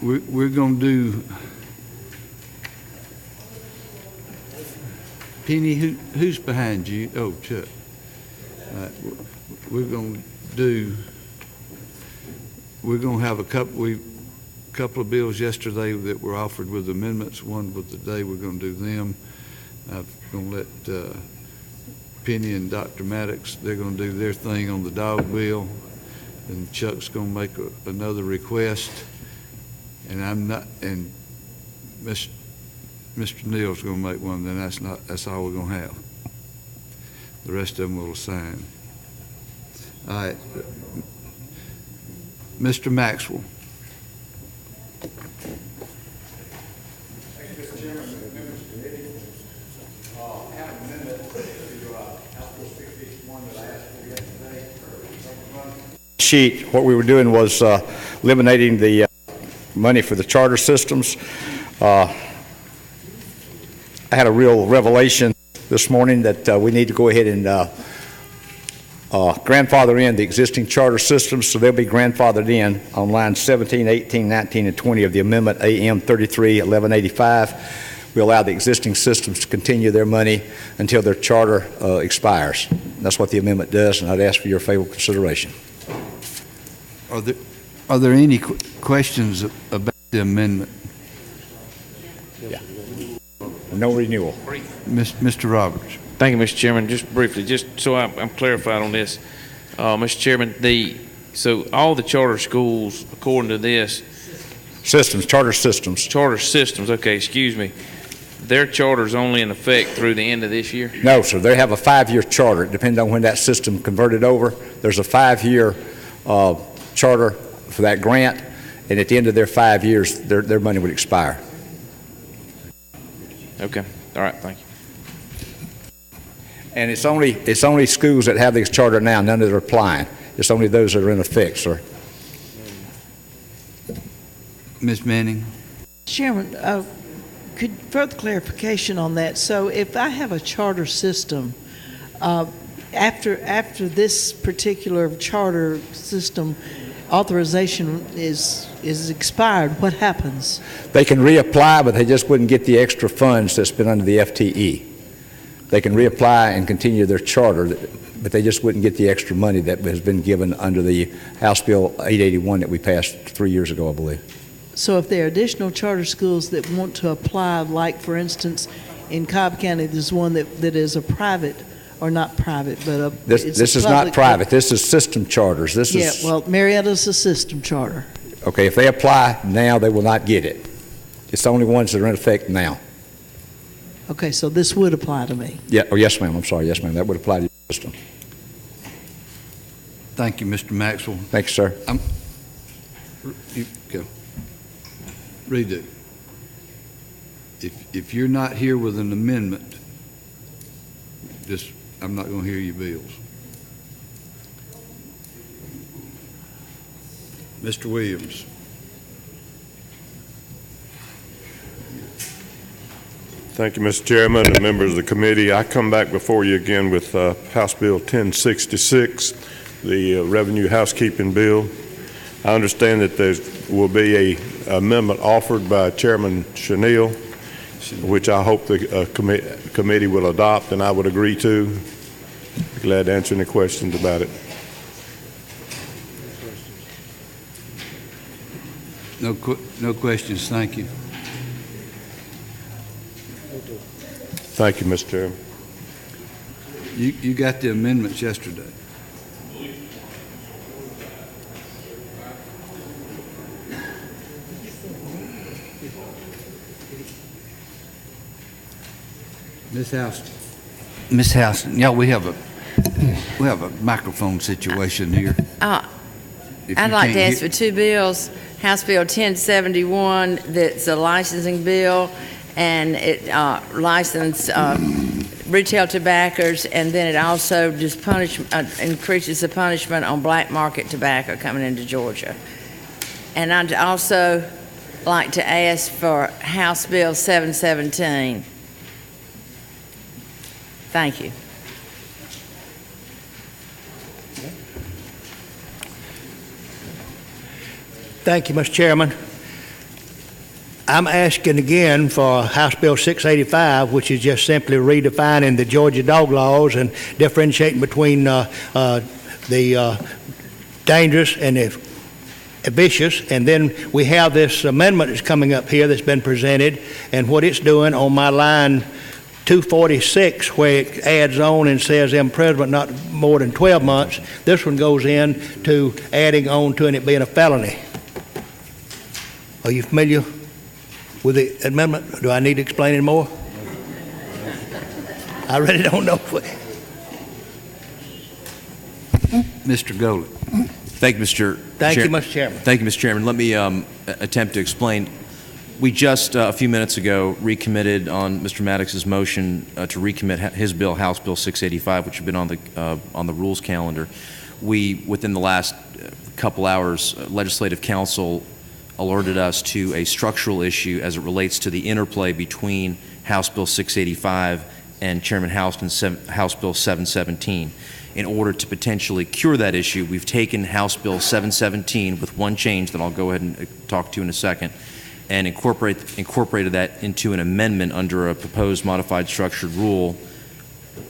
we're going to do, Penny, who's behind you? Oh, Chuck. We're going to have a couple of bills yesterday that were offered with amendments. One was today. We're going to do them. I'm going to let Penny and Dr. Maddox, they're going to do their thing on the dog bill, and Chuck's going to make another request, and Mr. Neal's going to make one. Then that's all we're going to have. The rest of them will assign. All right, Mr. Maxwell. Sheet. What we were doing was eliminating the money for the charter systems. I had a real revelation this morning that we need to go ahead and grandfather in the existing charter systems, so they'll be grandfathered in on lines 17, 18, 19, and 20 of the amendment AM 33-1185. We allow the existing systems to continue their money until their charter expires. That's what the amendment does, and I'd ask for your favorable consideration. Are there any questions about the amendment? Yeah. No renewal. Mr. Roberts. Thank you, Mr. Chairman. Just briefly, just so I'm clarified on this, Mr. Chairman, so all the charter schools, according to this, charter systems. Okay, excuse me. Their charter is only in effect through the end of this year? No, sir. They have a 5-year charter. It depends on when that system converted over. There's a 5-year charter for that grant, and at the end of their 5 years, their money would expire. Okay. All right. Thank you. And it's only schools that have this charter now, none that are applying. It's only those that are in effect, sir. Ms. Manning. Chairman, could further clarification on that? So if I have a charter system, after this particular charter system authorization is expired, what happens? They can reapply, but they just wouldn't get the extra funds that's been under the FTE. They can reapply and continue their charter, but they just wouldn't get the extra money that has been given under the House Bill 881 that we passed 3 years ago, I believe. So if there are additional charter schools that want to apply, like for instance, in Cobb County, there's one that is a private, or not private, but this is not private. This is system charters. Well, Marietta's a system charter. Okay, if they apply now, they will not get it. It's the only ones that are in effect now. Okay, so this would apply to me. Yeah. Oh, yes, ma'am. I'm sorry. Yes, ma'am. That would apply to your system. Thank you, Mr. Maxwell. Thank you, sir. You go. Redo. If you're not here with an amendment, I'm not going to hear your bills. Mr. Williams. Thank you, Mr. Chairman and members of the committee. I come back before you again with House Bill 1066, the Revenue Housekeeping Bill. I understand that there will be an amendment offered by Chairman Chenille, which I hope the committee will adopt, and I would agree to. Be glad to answer any questions about it. No questions. Thank you. Thank you, Mr. Chairman. You got the amendments yesterday. Miss House, yeah, we have a microphone situation here. I'd like to ask for two bills. House Bill 1071, that's a licensing bill, and it licensed retail tobaccos, and then it also just increases the punishment on black market tobacco coming into Georgia. And I'd also like to ask for House Bill 717. Thank you. Thank you, Mr. Chairman. I'm asking again for House Bill 685, which is just simply redefining the Georgia dog laws and differentiating between the dangerous and the vicious. And then we have this amendment that's coming up here that's been presented, and what it's doing on my line 246, where it adds on and says imprisonment not more than 12 months, this one goes in to adding on to it being a felony. Are you familiar with the amendment? Do I need to explain it more? I really don't know. Mr. Goley. Thank you, Mr. Thank you, Mr. Chairman. Thank you, Mr. Chairman. Let me attempt to explain. We just a few minutes ago recommitted on Mr. Maddox's motion to recommit his bill, House Bill 685, which had been on the rules calendar. We, within the last couple hours, Legislative Council alerted us to a structural issue as it relates to the interplay between House Bill 685 and Chairman Houston's House Bill 717. In order to potentially cure that issue, we've taken House Bill 717 with one change that I'll go ahead and talk to in a second, and incorporated that into an amendment under a proposed modified structured rule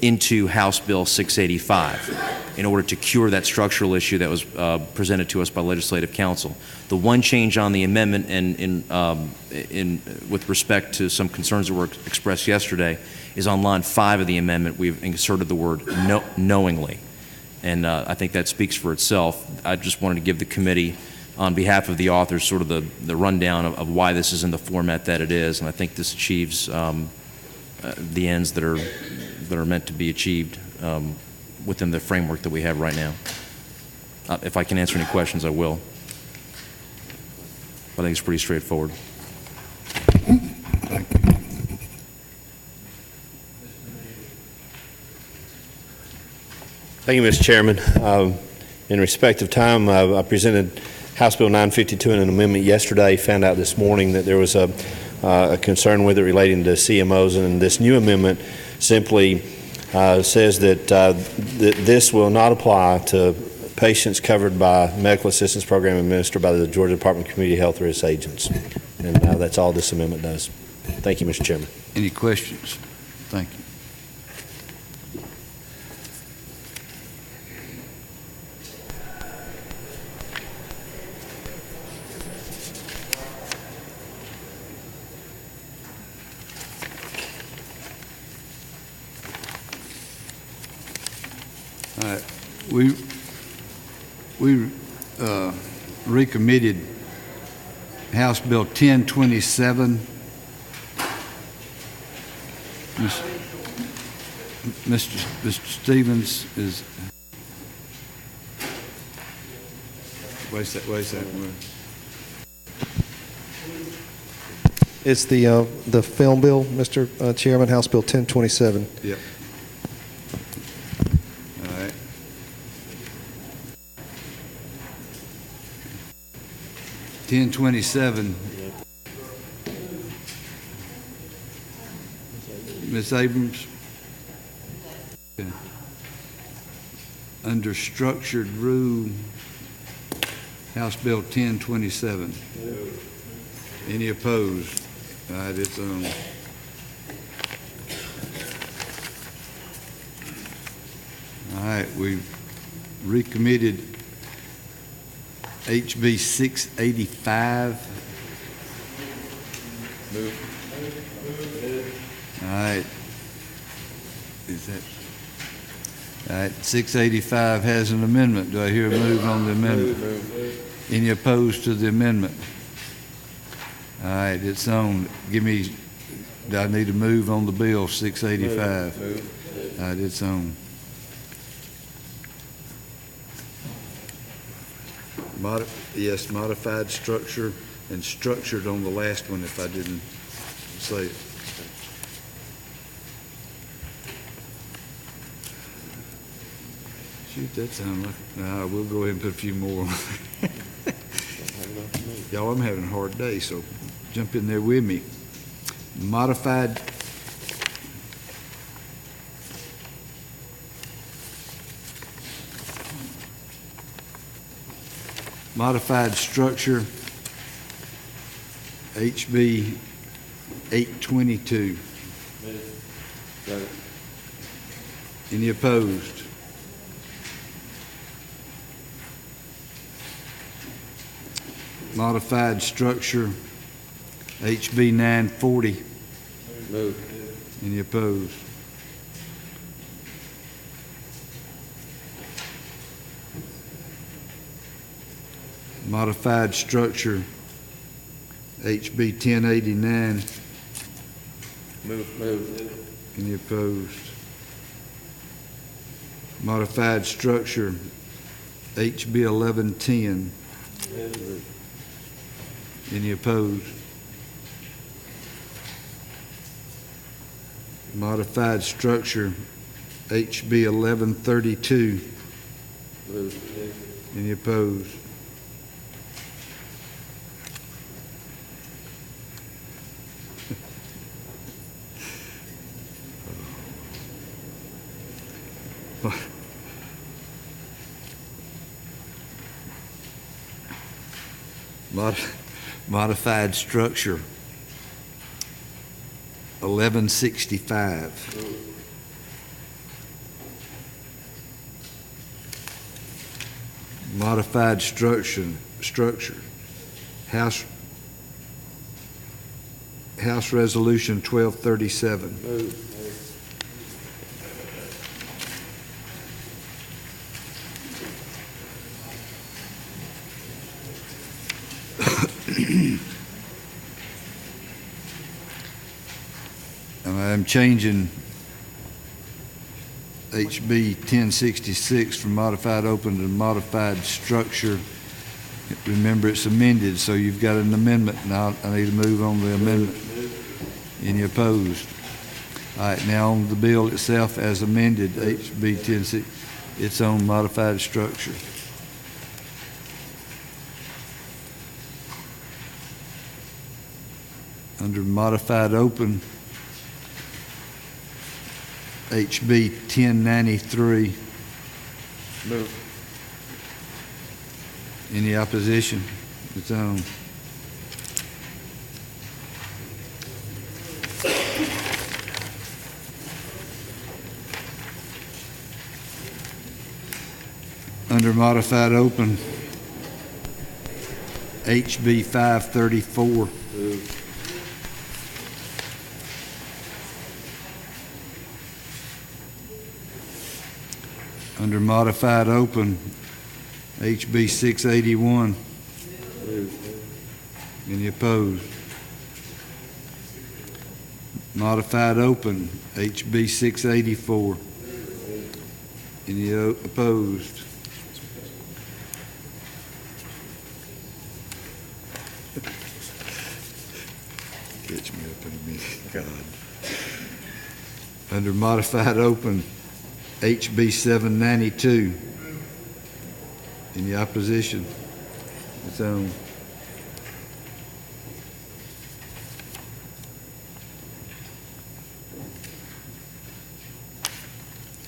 into House Bill 685 in order to cure that structural issue that was presented to us by Legislative Council. The one change on the amendment, and with respect to some concerns that were expressed yesterday, is on line 5 of the amendment. We've inserted the word knowingly, and I think that speaks for itself. I just wanted to give the committee, on behalf of the authors, sort of the rundown of why this is in the format that it is, and I think this achieves the ends that are meant to be achieved within the framework that we have right now. If I can answer any questions, I will. But I think it's pretty straightforward. Thank you, Mr. Chairman. In respect of time, I presented House Bill 952 in an amendment yesterday, found out this morning that there was a concern with it relating to CMOs, and this new amendment simply says that this will not apply to patients covered by medical assistance program administered by the Georgia Department of Community Health or its agents. And that's all this amendment does. Thank you, Mr. Chairman. Any questions? Thank you. All right, we recommitted House Bill 1027. Mr. Stevens is. Wait a second. It's the film bill, Mr. Chairman, House Bill 1027. Yep. All right. $10.27. Ms. Abrams. Okay. Under structured rule, House Bill 1027. Any opposed? All right, it's on. All right, we recommitted HB 685. Move. All right. Is that? All right, 685 has an amendment. Do I hear a move on the amendment? Move. Any opposed to the amendment? All right, it's on. Give me, do I need to move on the bill 685? Move. All right, it's on. Yes, modified structure and structured on the last one if I didn't say it. Shoot, that sounds like, nah, we'll go ahead and put a few more on. Y'all, I'm having a hard day, so jump in there with me. Modified structure, HB 822. Any opposed? Modified structure, HB 940. Any opposed? Modified structure, HB 1089. Any opposed? Modified structure, HB 1110. Any opposed? Modified structure, HB 1132. Any opposed? Modified structure, 1165. Modified structure, House Resolution 1237. I'm changing HB 1066 from modified open to modified structure. Remember, it's amended, so you've got an amendment. Now I need to move on the amendment. Any opposed? All right, now on the bill itself as amended, HB 1060, it's on modified structure. Under modified open, HB 1093. Any opposition? It's on. Under modified open, HB 534. Under modified open, HB 681. Any opposed? Modified open, HB 684. Any opposed? Catch me up in a minute, God. Under modified open, HB 792. Any opposition? It's on.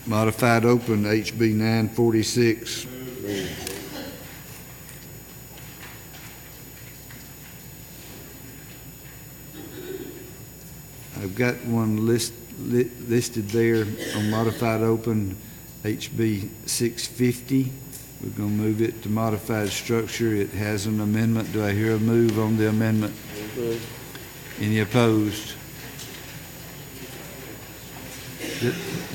Modified open, HB 946. I've got one listed there on modified open, HB 650. We're going to move it to modified structure. It has an amendment. Do I hear a move on the amendment? Any opposed?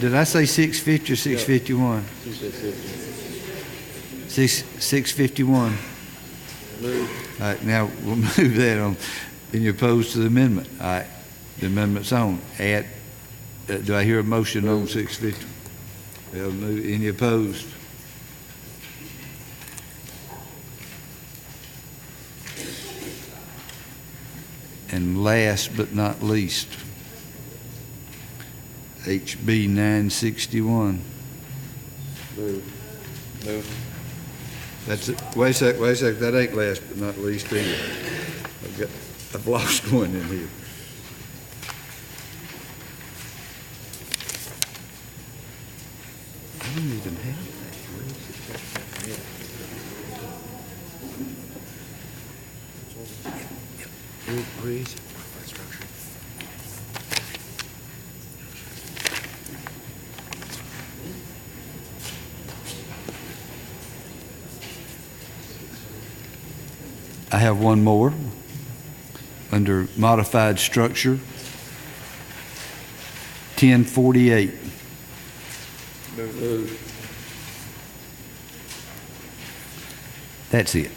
Did I say 650 or 651? 651. All right, now we'll move that on. Any opposed to the amendment? All right, the amendment's on. Do I hear a motion on 650? Any opposed? And last but not least, HB 961. Move. That's it. Wait a sec. That ain't last but not least either. I've lost one in here. I don't even have that. Where I have one more under modified structure, 1048. That's it.